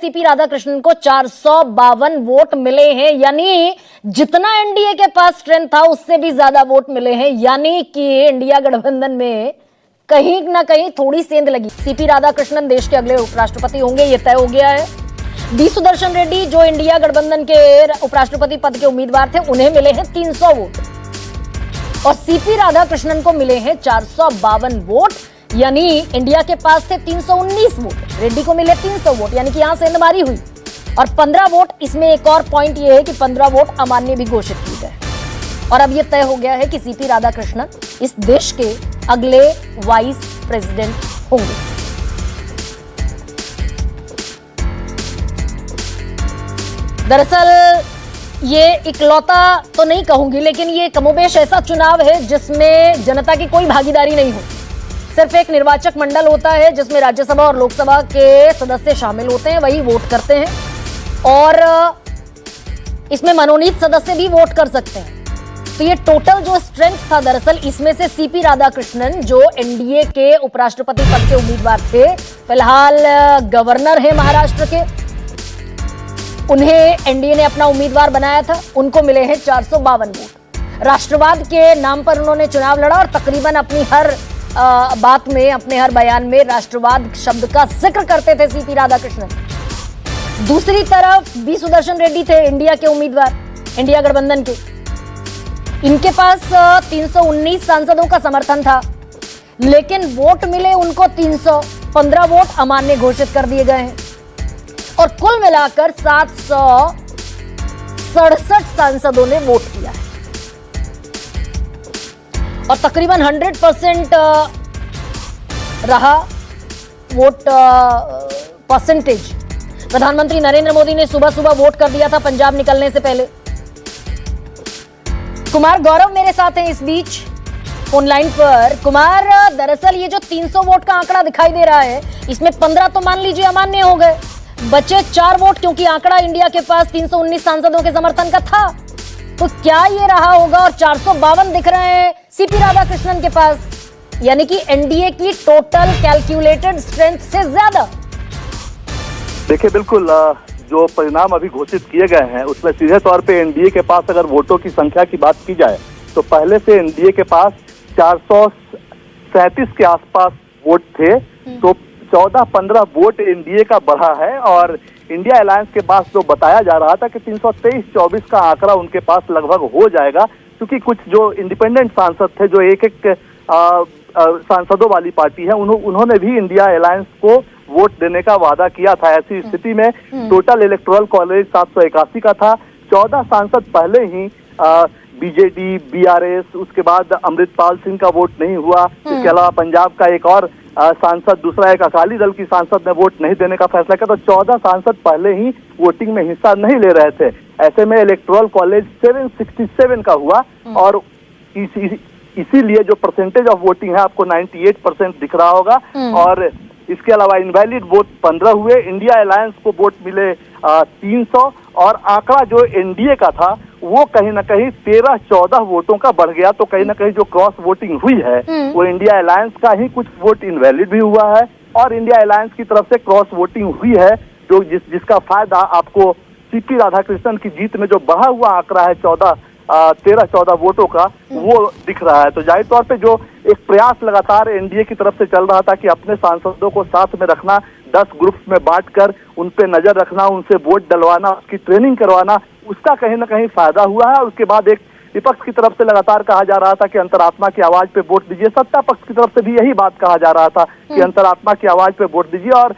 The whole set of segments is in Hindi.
सीपी राधाकृष्णन को 452 वोट मिले हैं, यानी जितना एनडीए के पास स्ट्रेंथ था उससे भी ज्यादा वोट मिले हैं। यानी कि इंडिया गठबंधन में कहीं ना कहीं थोड़ी सेंध लगी। सीपी राधाकृष्णन देश के अगले उपराष्ट्रपति होंगे, ये तय हो गया है। डी सुदर्शन रेड्डी जो इंडिया गठबंधन के उपराष्ट्रपति पद के उम्मीदवार थे, उन्हें मिले हैं 300 वोट और सीपी राधाकृष्णन को मिले हैं 452 वोट। यानी इंडिया के पास थे 319 वोट, रेड्डी को मिले 300 वोट, यानी कि यहां सेंधमारी हुई। और 15 वोट, इसमें एक और पॉइंट यह है कि 15 वोट अमान्य भी घोषित किए गए और अब यह तय हो गया है कि सीपी राधाकृष्णन इस देश के अगले वाइस प्रेसिडेंट होंगे। दरअसल ये इकलौता तो नहीं कहूंगी, लेकिन ये कमोबेश ऐसा चुनाव है जिसमें जनता की कोई भागीदारी नहीं होती। सिर्फ एक निर्वाचक मंडल होता है जिसमें राज्यसभा और लोकसभा के सदस्य शामिल होते हैं, वही वोट करते हैं और इसमें मनोनीत सदस्य भी वोट कर सकते हैं। तो ये टोटल जो स्ट्रेंथ था, दरअसल इसमें से सीपी राधाकृष्णन जो एनडीए के उपराष्ट्रपति पद के उम्मीदवार थे, फिलहाल गवर्नर है महाराष्ट्र के, उन्हें एनडीए ने अपना उम्मीदवार बनाया था, उनको मिले हैं 452 वोट। राष्ट्रवाद के नाम पर उन्होंने चुनाव लड़ा और तकरीबन अपनी हर बात में, अपने हर बयान में राष्ट्रवाद शब्द का जिक्र करते थे सीपी राधाकृष्णन। दूसरी तरफ बी सुदर्शन रेड्डी थे इंडिया के उम्मीदवार, इंडिया गठबंधन के। इनके पास 319 सांसदों का समर्थन था, लेकिन वोट मिले उनको 315 वोट अमान्य घोषित कर दिए गए हैं और कुल मिलाकर 767 सांसदों ने वोट किया है और तकरीबन 100% रहा वोट परसेंटेज। प्रधानमंत्री नरेंद्र मोदी ने सुबह सुबह वोट कर दिया था पंजाब निकलने से पहले। कुमार गौरव मेरे साथ हैं इस बीच फोन लाइन पर। कुमार, दरअसल ये जो 300 वोट का आंकड़ा दिखाई दे रहा है, इसमें 15 तो मान लीजिए अमान्य हो गए, बचे 4 वोट, क्योंकि आंकड़ा इंडिया के पास 319 सांसदों के समर्थन का था। तो क्या ये रहा होगा? और 452 दिख रहे हैं सीपी राधाकृष्णन के पास, यानी कि एनडीए की टोटल कैलकुलेटेड स्ट्रेंथ से ज्यादा। देखिए, बिल्कुल जो परिणाम अभी घोषित किए गए हैं उसमें सीधे तौर पे एनडीए के पास अगर वोटों की संख्या की बात की जाए तो पहले से एनडीए के पास 437 के आसपास वोट थे, तो 14-15 वोट एनडीए का बढ़ा है और इंडिया अलायंस के पास जो बताया जा रहा था कि 323-24 का आंकड़ा उनके पास लगभग हो जाएगा, क्योंकि कुछ जो इंडिपेंडेंट सांसद थे जो एक सांसदों वाली पार्टी है, उन्होंने भी इंडिया अलायंस को वोट देने का वादा किया था। ऐसी स्थिति में टोटल इलेक्टोरल कॉलेज 781 का था। 14 सांसद पहले ही बीजेडी, बीआरएस, उसके बाद अमृतपाल सिंह का वोट नहीं हुआ। इसके अलावा पंजाब का एक और सांसद, दूसरा एक अकाली दल की सांसद ने वोट नहीं देने का फैसला किया। तो 14 सांसद पहले ही वोटिंग में हिस्सा नहीं ले रहे थे। ऐसे में इलेक्टोरल कॉलेज 767 का हुआ और इसीलिए जो परसेंटेज ऑफ वोटिंग है आपको 98% दिख रहा होगा। और इसके अलावा इनवैलिड वोट 15 हुए। इंडिया अलायंस को वोट मिले 300 और आंकड़ा जो एनडीए का था वो कहीं ना कहीं 13-14 वोटों का बढ़ गया। तो कहीं ना कहीं जो क्रॉस वोटिंग हुई है वो इंडिया अलायंस का ही कुछ वोट इनवैलिड भी हुआ है और इंडिया अलायंस की तरफ से क्रॉस वोटिंग हुई है, जो जिसका फायदा आपको सीपी राधाकृष्णन की जीत में जो बढ़ा हुआ आंकड़ा है 13-14 वोटों का, वो दिख रहा है। तो जाहिर तौर पे जो एक प्रयास लगातार एनडीए की तरफ से चल रहा था कि अपने सांसदों को साथ में रखना, 10 ग्रुप्स में बांटकर उन पे नजर रखना, उनसे वोट डलवाना, उसकी ट्रेनिंग करवाना, उसका कहीं ना कहीं फायदा हुआ है। उसके बाद एक विपक्ष की तरफ से लगातार कहा जा रहा था कि अंतरात्मा की आवाज पे वोट दीजिए। सत्ता पक्ष की तरफ से भी यही बात कहा जा रहा था कि अंतरात्मा की आवाज पे वोट दीजिए और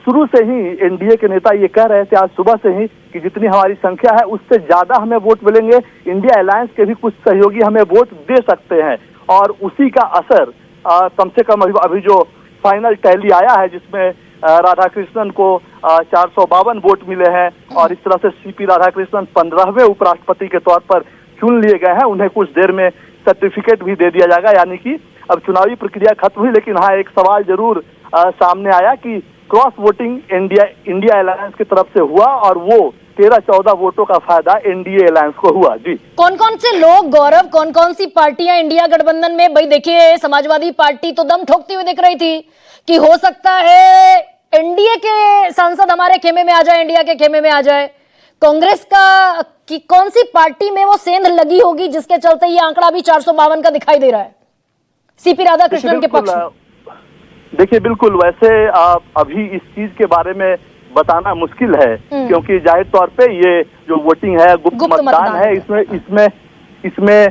शुरू से ही एनडीए के नेता ये कह रहे थे आज सुबह से ही कि जितनी हमारी संख्या है उससे ज्यादा हमें वोट मिलेंगे, इंडिया अलायंस के भी कुछ सहयोगी हमें वोट दे सकते हैं। और उसी का असर कम से कम अभी जो फाइनल टैली आया है जिसमें राधाकृष्णन को 452 वोट मिले हैं और इस तरह से सीपी राधाकृष्णन 15वें उपराष्ट्रपति के तौर पर चुन लिए गए हैं। उन्हें कुछ देर में सर्टिफिकेट भी दे दिया जाएगा, यानी कि अब चुनावी प्रक्रिया खत्म हुई। लेकिन हाँ, एक सवाल जरूर सामने आया कि क्रॉस वोटिंग इंडिया अलायंस की तरफ से हुआ और वो 13-14 वोटों का फायदा एनडीए अलायंस को हुआ। जी, कौन कौन से लोग, गौरव, कौन कौन सी पार्टियां इंडिया गठबंधन में? भाई देखिए, समाजवादी पार्टी तो दम ठोकती हुई दिख रही थी कि हो सकता है एनडीए के सांसद हमारे खेमे में आ जाए, इंडिया के खेमे में आ जाए, कांग्रेस का कि कौन सी पार्टी में वो सेंध लगी होगी जिसके चलते ये आंकड़ा भी 452 का दिखाई दे रहा है सीपी राधाकृष्णन के पक्ष में? देखिए बिल्कुल, वैसे अभी इस चीज के बारे में बताना मुश्किल है, क्योंकि जाहिर तौर पे ये जो वोटिंग है गुप्त मतदान है, इसमें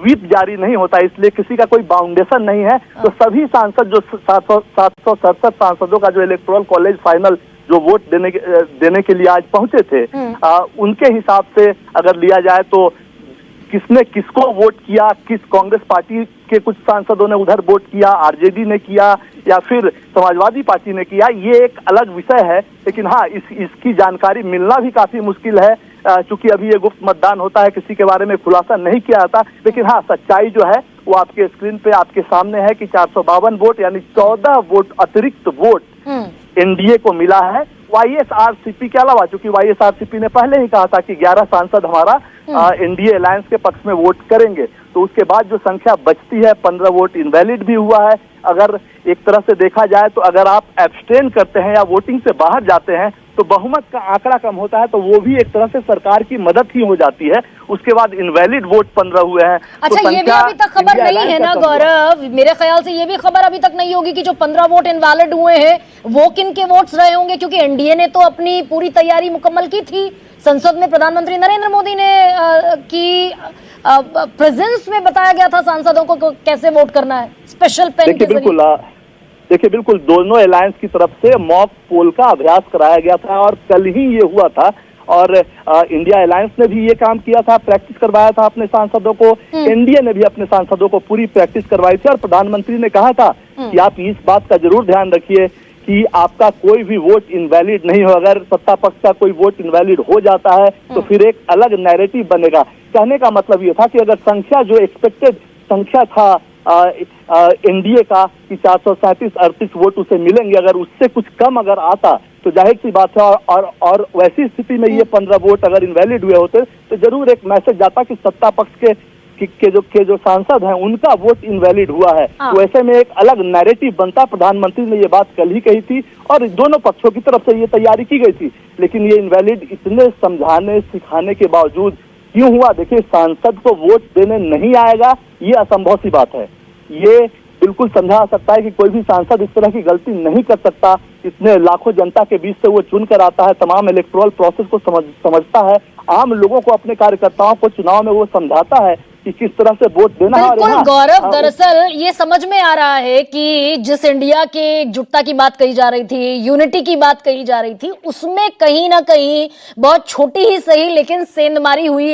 व्हिप जारी नहीं होता, इसलिए किसी का कोई बाउंडेशन नहीं है। तो सभी सांसद जो 767 सांसदों का जो इलेक्टोरल कॉलेज फाइनल जो वोट देने के लिए आज पहुंचे थे, उनके हिसाब से अगर लिया जाए तो किसने किसको वोट किया, किस कांग्रेस पार्टी के कुछ सांसदों ने उधर वोट किया, आरजेडी ने किया या फिर समाजवादी पार्टी ने किया, ये एक अलग विषय है। लेकिन हाँ, इसकी जानकारी मिलना भी काफी मुश्किल है, चूंकि अभी ये गुप्त मतदान होता है, किसी के बारे में खुलासा नहीं किया जाता। लेकिन हाँ, सच्चाई जो है वो आपके स्क्रीन पे आपके सामने है कि 452 वोट यानी 14 वोट अतिरिक्त वोट एनडीए को मिला है वाईएसआरसीपी के अलावा, क्योंकि वाईएसआरसीपी ने पहले ही कहा था कि 11 सांसद हमारा एनडीए अलायंस के पक्ष में वोट करेंगे। तो उसके बाद जो संख्या बचती है, 15 वोट इनवैलिड भी हुआ है। अगर एक तरह से देखा जाए तो अगर आप एब्सटेन करते हैं या वोटिंग से बाहर जाते हैं तो बहुमत का आंकड़ा कम होता है, तो वो भी एक तरह से सरकार की मदद ही हो जाती है। उसके बाद इनवैलिड वोट 15 हुए हैं। अच्छा, तो ये भी अभी तक खबर नहीं है ना गौरव, मेरे ख्याल से ये भी खबर अभी तक नहीं होगी कि जो 15 वोट इनवैलिड हुए हैं वो किन के वोट्स रहे होंगे, क्योंकि एनडीए ने तो अपनी पूरी तैयारी मुकम्मल की थी। संसद में प्रधानमंत्री नरेंद्र मोदी ने की प्रेजेंस में बताया गया था सांसदों को कैसे वोट करना है, स्पेशल पेन के जरिए। देखिए बिल्कुल, दोनों अलायंस की तरफ से मॉक पोल का अभ्यास कराया गया था और कल ही ये हुआ था। और इंडिया अलायंस ने भी ये काम किया था, प्रैक्टिस करवाया था अपने सांसदों को। एनडीए ने भी अपने सांसदों को पूरी प्रैक्टिस करवाई थी और प्रधानमंत्री ने कहा था कि आप इस बात का जरूर ध्यान रखिए कि आपका कोई भी वोट इनवैलिड नहीं हो। अगर सत्ता पक्ष का कोई वोट इनवैलिड हो जाता है तो फिर एक अलग नैरेटिव बनेगा। कहने का मतलब ये था कि अगर संख्या जो एक्सपेक्टेड संख्या था एनडीए का कि 437-38 वोट उसे मिलेंगे, अगर उससे कुछ कम अगर आता तो जाहिर सी बात है और वैसी स्थिति में ये 15 वोट अगर इनवैलिड हुए होते तो जरूर एक मैसेज जाता कि सत्ता पक्ष के जो सांसद हैं उनका वोट इनवैलिड हुआ है। तो ऐसे में एक अलग नैरेटिव बनता। प्रधानमंत्री ने ये बात कल ही कही थी और दोनों पक्षों की तरफ से ये तैयारी की गई थी। लेकिन ये इनवैलिड इतने समझाने सिखाने के बावजूद क्यों हुआ? देखिए, सांसद को वोट देने नहीं आएगा ये असंभव सी बात है। ये बिल्कुल समझा सकता है कि कोई भी सांसद इस तरह की गलती नहीं कर सकता। इतने लाखों जनता के बीच से वो चुन कर आता है, तमाम इलेक्टोरल प्रोसेस को समझता है, आम लोगों को, अपने कार्यकर्ताओं को चुनाव में वो समझाता है कि किस तरह से वोट देना है। बिल्कुल गौरव, दरअसल ये समझ में आ रहा है कि जिस इंडिया के एकजुटता की बात कही जा रही थी, यूनिटी की बात कही जा रही थी, उसमें कहीं ना कहीं बहुत छोटी ही सही लेकिन सेंधमारी हुई है।